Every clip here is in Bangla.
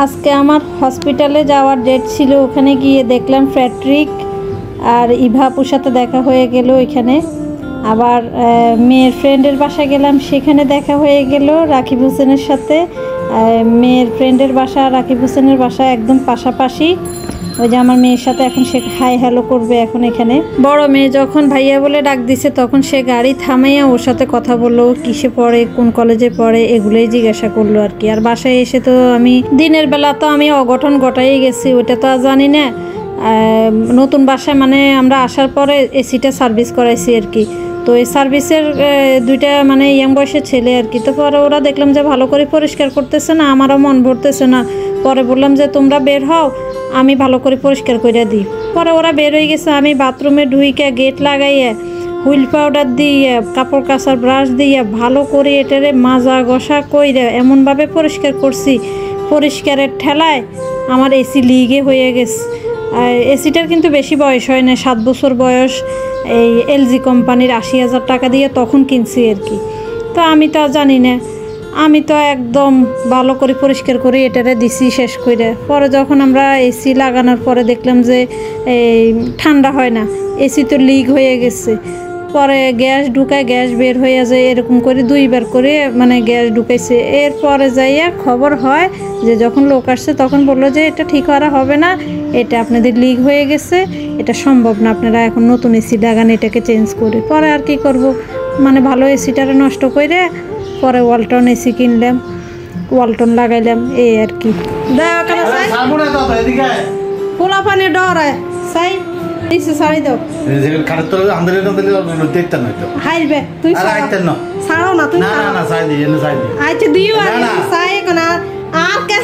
আজকে আমার হসপিটালে যাওয়ার ডেট ছিল, ওখানে গিয়ে দেখলাম ফ্যাট্রিক আর ইভা আপুর সাথে দেখা হয়ে গেল ওইখানে। আবার মেয়ের ফ্রেন্ডের বাসায় গেলাম, সেখানে দেখা হয়ে গেল রাকিব হোসেনের সাথে। মেয়ের ফ্রেন্ডের বাসা রাকিব হোসেনের বাসা একদম পাশাপাশি। ওই যে আমার মেয়ের সাথে এখন সে হাই হ্যালো করবে। এখন এখানে বড় মেয়ে যখন ভাইয়া বলে ডাক দিছে তখন সে গাড়ি থামাইয়া ওর সাথে কথা বললো, কিসে পড়ে, কোন কলেজে পড়ে, এগুলোই জিজ্ঞাসা করলো আর কি। আর বাসায় এসে তো আমি দিনের বেলা তো আমি অঘটন ঘটাই গেছি, ওইটা তো আর জানি না। নতুন বাসায় মানে আমরা আসার পরে এসিটা সার্ভিস করাইছি আর কি। তো এই সার্ভিসের দুইটা মানে ইয়াং বয়সের ছেলে আর কি। তো পরে ওরা দেখলাম যে ভালো করে পরিষ্কার করতেছে না, আমারও মন ভরতেছে না। পরে বললাম যে তোমরা বের হও, আমি ভালো করে পরিষ্কার করে দিই। পরে ওরা বের হয়ে গেছে, আমি বাথরুমে ঢুইকে গেট লাগাইয়ে হুইল পাউডার দিয়ে কাপড় কাচার ব্রাশ দিয়ে ভালো করে এটারে মাজা ঘষা কইরে এমনভাবে পরিষ্কার করছি, পরিষ্কারের ঠেলায় আমার এসি লিগে হয়ে গেছে। এসিটার কিন্তু বেশি বয়স হয় না, 7 বছর বয়স। এই এলজি কোম্পানির 80,000 টাকা দিয়ে তখন কিনছি আর কি। তো আমি তো জানি না, আমি তো একদম ভালো করে পরিষ্কার করে এটারে দিছি শেষ করে। পরে যখন আমরা এসি লাগানোর পরে দেখলাম যে এই ঠান্ডা হয় না, এসি তো লিক হয়ে গেছে। পরে গ্যাস ঢুকায় গ্যাস বের হয়ে যায়, এরকম করে 2বার করে মানে গ্যাস ঢুকাইছে। এরপরে যাইয়া খবর হয় যে যখন লোক আসছে তখন বললো যে এটা ঠিক করা হবে না, এটা আপনাদের লিক হয়ে গেছে, এটা সম্ভব না, আপনারা এখন নতুন এসি লাগান, এটাকে চেঞ্জ করে। পরে আর কি করব, মানে ভালো এসিটারে নষ্ট করে পরে ওয়ালটন এসি কিনলাম, ওয়ালটন লাগাইলাম, এই আর কি। খোলা পানি ডরে সাই সারি দাও হাইবে তুই ছাড়ো না, তুই আচ্ছা দিও সাই এখন আর কে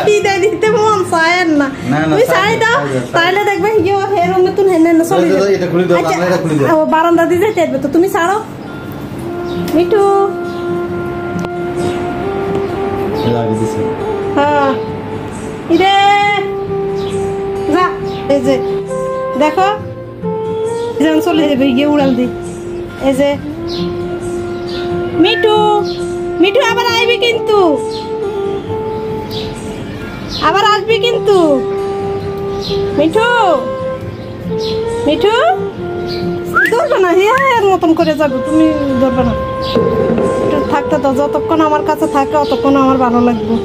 বিদায় দিতে মন চায় না, তুই সারি দাও তাহলে দেখবে ইয়ো হেরো নতুন হেন না চলে যাবে। বারান্দা দিয়ে যেতে হবে তো, তুমি ছাড়ো মিঠু। হ্যাঁ ইরে যা, এই যে দেখো চলে যাবে গিয়ে উড়াল দি। এই যে মিঠু, মিঠু আবার আইবি কিন্তু, আবার আসবি কিন্তু মিঠু। মিঠু ধরবে না, হিয়ার মতন করে যাবে, তুমি ধরবে না। থাকতে তো যতক্ষণ আমার কাছে থাকে অতক্ষণ আমার ভালো লাগবে।